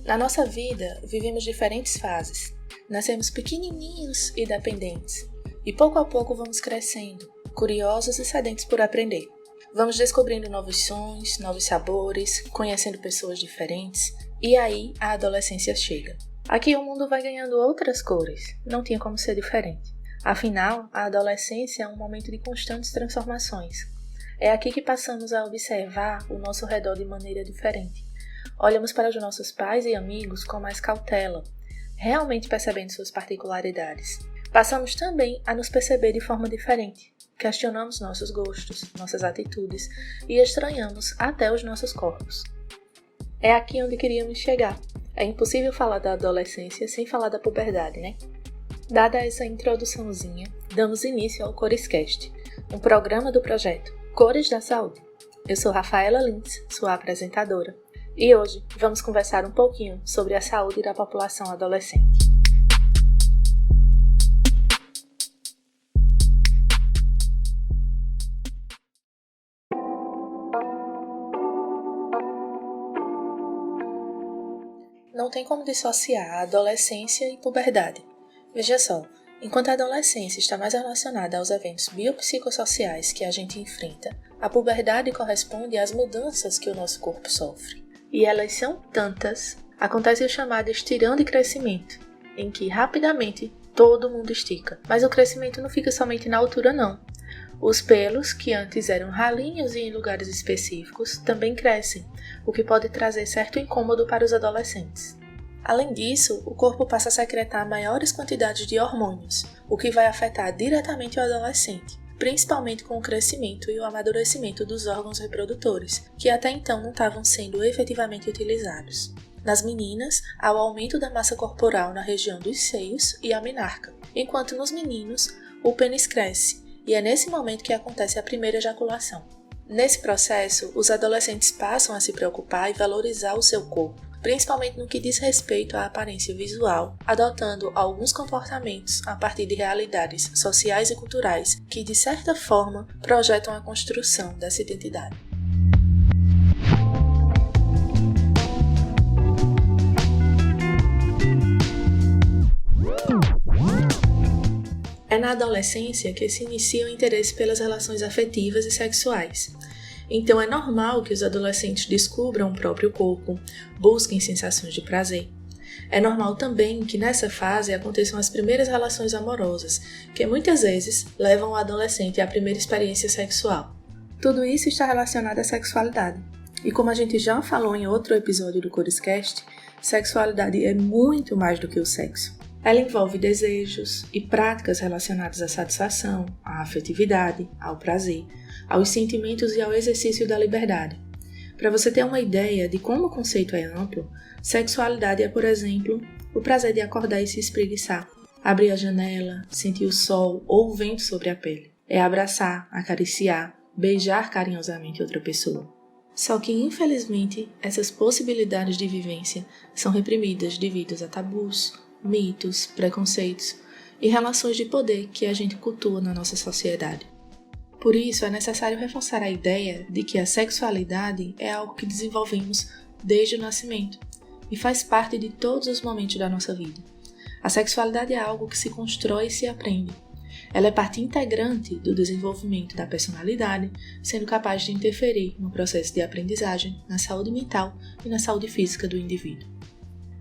Na nossa vida, vivemos diferentes fases. Nascemos pequenininhos e dependentes, e pouco a pouco vamos crescendo, curiosos e sedentos por aprender. Vamos descobrindo novos sons, novos sabores, conhecendo pessoas diferentes, e aí a adolescência chega. Aqui o mundo vai ganhando outras cores, não tinha como ser diferente. Afinal, a adolescência é um momento de constantes transformações. É aqui que passamos a observar o nosso redor de maneira diferente. Olhamos para os nossos pais e amigos com mais cautela, realmente percebendo suas particularidades. Passamos também a nos perceber de forma diferente. Questionamos nossos gostos, nossas atitudes e estranhamos até os nossos corpos. É aqui onde queríamos chegar. É impossível falar da adolescência sem falar da puberdade, né? Dada essa introduçãozinha, damos início ao Corescast, um programa do projeto Cores da Saúde. Eu sou Rafaela Lins, sua apresentadora. E hoje vamos conversar um pouquinho sobre a saúde da população adolescente. Não tem como dissociar a adolescência e puberdade. Veja só, enquanto a adolescência está mais relacionada aos eventos biopsicossociais que a gente enfrenta, a puberdade corresponde às mudanças que o nosso corpo sofre. E elas são tantas, acontece o chamado estirão de crescimento, em que rapidamente todo mundo estica. Mas o crescimento não fica somente na altura não. Os pelos, que antes eram ralinhos e em lugares específicos, também crescem, o que pode trazer certo incômodo para os adolescentes. Além disso, o corpo passa a secretar maiores quantidades de hormônios, o que vai afetar diretamente o adolescente, principalmente com o crescimento e o amadurecimento dos órgãos reprodutores, que até então não estavam sendo efetivamente utilizados. Nas meninas, há o aumento da massa corporal na região dos seios e a menarca, enquanto nos meninos, o pênis cresce, e é nesse momento que acontece a primeira ejaculação. Nesse processo, os adolescentes passam a se preocupar e valorizar o seu corpo, principalmente no que diz respeito à aparência visual, adotando alguns comportamentos a partir de realidades sociais e culturais que, de certa forma, projetam a construção dessa identidade. É na adolescência que se inicia o interesse pelas relações afetivas e sexuais. Então é normal que os adolescentes descubram o próprio corpo, busquem sensações de prazer. É normal também que nessa fase aconteçam as primeiras relações amorosas, que muitas vezes levam o adolescente à primeira experiência sexual. Tudo isso está relacionado à sexualidade. E como a gente já falou em outro episódio do Corescast, sexualidade é muito mais do que o sexo. Ela envolve desejos e práticas relacionadas à satisfação, à afetividade, ao prazer, aos sentimentos e ao exercício da liberdade. Para você ter uma ideia de como o conceito é amplo, sexualidade é, por exemplo, o prazer de acordar e se espreguiçar, abrir a janela, sentir o sol ou o vento sobre a pele. É abraçar, acariciar, beijar carinhosamente outra pessoa. Só que, infelizmente, essas possibilidades de vivência são reprimidas devido a tabus, mitos, preconceitos e relações de poder que a gente cultua na nossa sociedade. Por isso, é necessário reforçar a ideia de que a sexualidade é algo que desenvolvemos desde o nascimento e faz parte de todos os momentos da nossa vida. A sexualidade é algo que se constrói e se aprende. Ela é parte integrante do desenvolvimento da personalidade, sendo capaz de interferir no processo de aprendizagem, na saúde mental e na saúde física do indivíduo.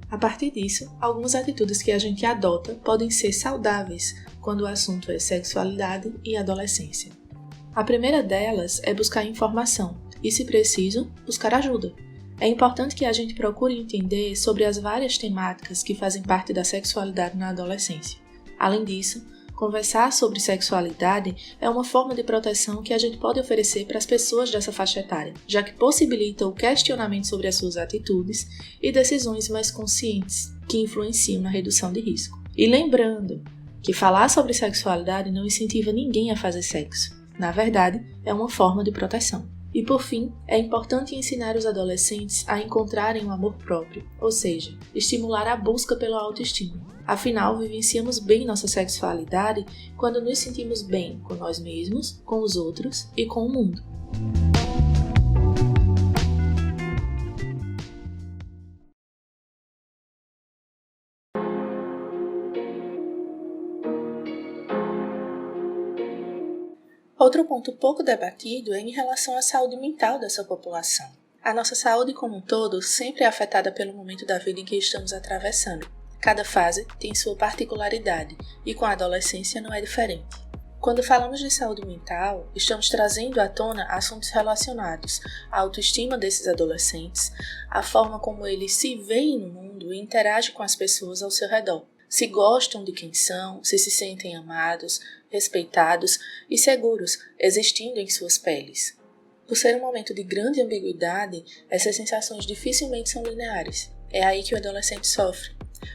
A partir disso, algumas atitudes que a gente adota podem ser saudáveis quando o assunto é sexualidade e adolescência. A primeira delas é buscar informação e, se preciso, buscar ajuda. É importante que a gente procure entender sobre as várias temáticas que fazem parte da sexualidade na adolescência. Além disso, conversar sobre sexualidade é uma forma de proteção que a gente pode oferecer para as pessoas dessa faixa etária, já que possibilita o questionamento sobre as suas atitudes e decisões mais conscientes, que influenciam na redução de risco. E lembrando que falar sobre sexualidade não incentiva ninguém a fazer sexo. Na verdade, é uma forma de proteção. E por fim, é importante ensinar os adolescentes a encontrarem o amor próprio, ou seja, estimular a busca pela autoestima. Afinal, vivenciamos bem nossa sexualidade quando nos sentimos bem com nós mesmos, com os outros e com o mundo. Outro ponto pouco debatido é em relação à saúde mental dessa população. A nossa saúde como um todo sempre é afetada pelo momento da vida em que estamos atravessando. Cada fase tem sua particularidade e com a adolescência não é diferente. Quando falamos de saúde mental, estamos trazendo à tona assuntos relacionados à autoestima desses adolescentes, a forma como eles se veem no mundo e interagem com as pessoas ao seu redor. Se gostam de quem são, se sentem amados, respeitados e seguros, existindo em suas peles. Por ser um momento de grande ambiguidade, essas sensações dificilmente são lineares. É aí que o adolescente sofre.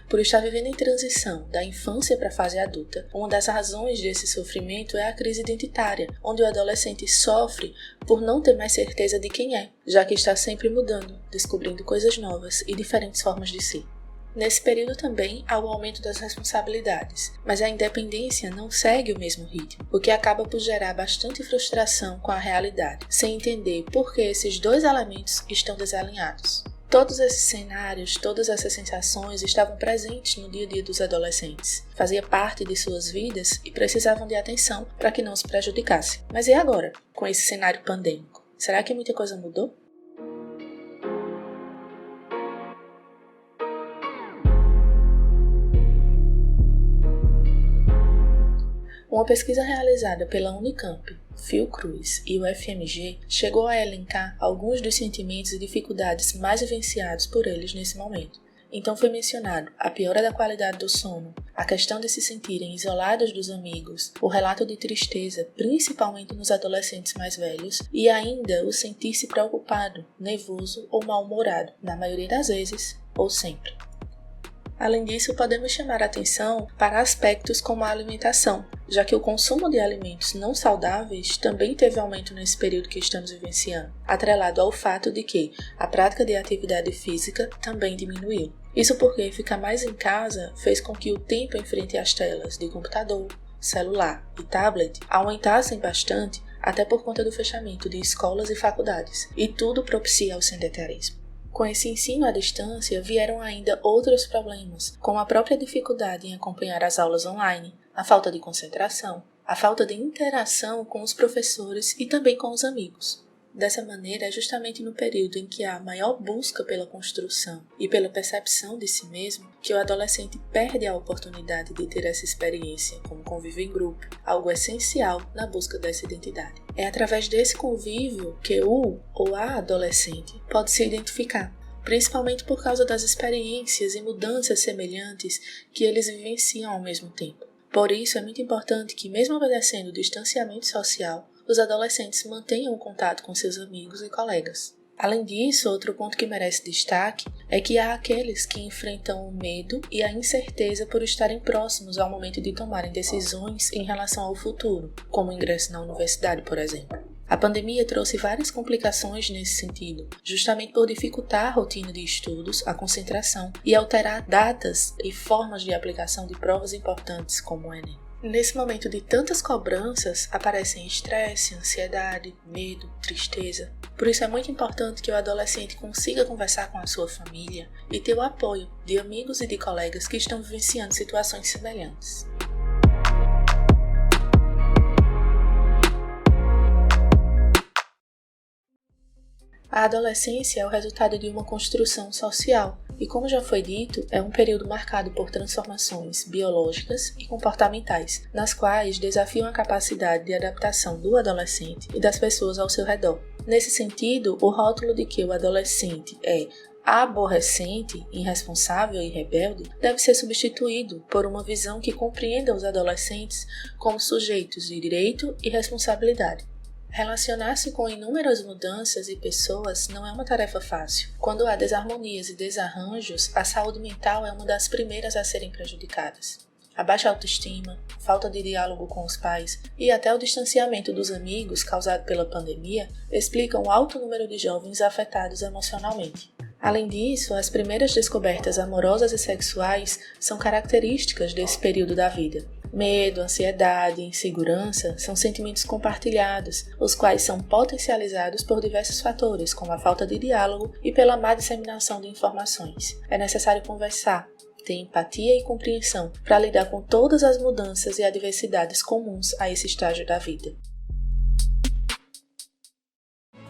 Por estar vivendo em transição da infância para a fase adulta, uma das razões desse sofrimento é a crise identitária, onde o adolescente sofre por não ter mais certeza de quem é, já que está sempre mudando, descobrindo coisas novas e diferentes formas de si. Nesse período também há o aumento das responsabilidades, mas a independência não segue o mesmo ritmo, o que acaba por gerar bastante frustração com a realidade, sem entender por que esses dois elementos estão desalinhados. Todos esses cenários, todas essas sensações estavam presentes no dia a dia dos adolescentes, fazia parte de suas vidas e precisavam de atenção para que não se prejudicasse. Mas e agora, com esse cenário pandêmico? Será que muita coisa mudou? Uma pesquisa realizada pela Unicamp, Fiocruz e o FMG chegou a elencar alguns dos sentimentos e dificuldades mais vivenciados por eles nesse momento. Então foi mencionado a piora da qualidade do sono, a questão de se sentirem isolados dos amigos, o relato de tristeza, principalmente nos adolescentes mais velhos, e ainda o sentir-se preocupado, nervoso ou mal-humorado, na maioria das vezes ou sempre. Além disso, podemos chamar a atenção para aspectos como a alimentação, já que o consumo de alimentos não saudáveis também teve aumento nesse período que estamos vivenciando, atrelado ao fato de que a prática de atividade física também diminuiu. Isso porque ficar mais em casa fez com que o tempo em frente às telas de computador, celular e tablet aumentassem bastante, até por conta do fechamento de escolas e faculdades, e tudo propicia ao sedentarismo. Com esse ensino à distância, vieram ainda outros problemas, como a própria dificuldade em acompanhar as aulas online, a falta de concentração, a falta de interação com os professores e também com os amigos. Dessa maneira, é justamente no período em que há maior busca pela construção e pela percepção de si mesmo que o adolescente perde a oportunidade de ter essa experiência como convívio em grupo, algo essencial na busca dessa identidade. É através desse convívio que o ou a adolescente pode se identificar, principalmente por causa das experiências e mudanças semelhantes que eles vivenciam ao mesmo tempo. Por isso, é muito importante que, mesmo obedecendo o distanciamento social, os adolescentes mantenham o contato com seus amigos e colegas. Além disso, outro ponto que merece destaque é que há aqueles que enfrentam o medo e a incerteza por estarem próximos ao momento de tomarem decisões em relação ao futuro, como o ingresso na universidade, por exemplo. A pandemia trouxe várias complicações nesse sentido, justamente por dificultar a rotina de estudos, a concentração e alterar datas e formas de aplicação de provas importantes como o Enem. Nesse momento de tantas cobranças, aparecem estresse, ansiedade, medo, tristeza. Por isso é muito importante que o adolescente consiga conversar com a sua família e ter o apoio de amigos e de colegas que estão vivenciando situações semelhantes. A adolescência é o resultado de uma construção social e, como já foi dito, é um período marcado por transformações biológicas e comportamentais, nas quais desafiam a capacidade de adaptação do adolescente e das pessoas ao seu redor. Nesse sentido, o rótulo de que o adolescente é aborrecente, irresponsável e rebelde deve ser substituído por uma visão que compreenda os adolescentes como sujeitos de direito e responsabilidade. Relacionar-se com inúmeras mudanças e pessoas não é uma tarefa fácil. Quando há desarmonias e desarranjos, a saúde mental é uma das primeiras a serem prejudicadas. A baixa autoestima, falta de diálogo com os pais e até o distanciamento dos amigos causado pela pandemia explicam o alto número de jovens afetados emocionalmente. Além disso, as primeiras descobertas amorosas e sexuais são características desse período da vida. Medo, ansiedade e insegurança são sentimentos compartilhados, os quais são potencializados por diversos fatores, como a falta de diálogo e pela má disseminação de informações. É necessário conversar, ter empatia e compreensão para lidar com todas as mudanças e adversidades comuns a esse estágio da vida.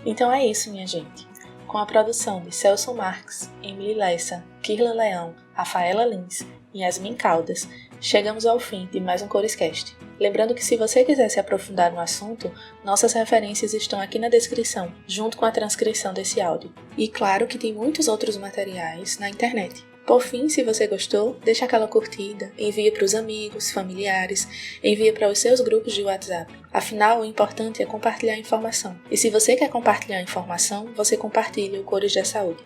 Então é isso, minha gente. Com a produção de Celso Marques, Emily Lessa, Kirla Leão, Rafaela Lins e Yasmin Caldas, chegamos ao fim de mais um Corescast. Lembrando que se você quiser se aprofundar no assunto, nossas referências estão aqui na descrição, junto com a transcrição desse áudio. E claro que tem muitos outros materiais na internet. Por fim, se você gostou, deixa aquela curtida, envie para os amigos, familiares, envie para os seus grupos de WhatsApp. Afinal, o importante é compartilhar informação. E se você quer compartilhar informação, você compartilha o Cores da Saúde.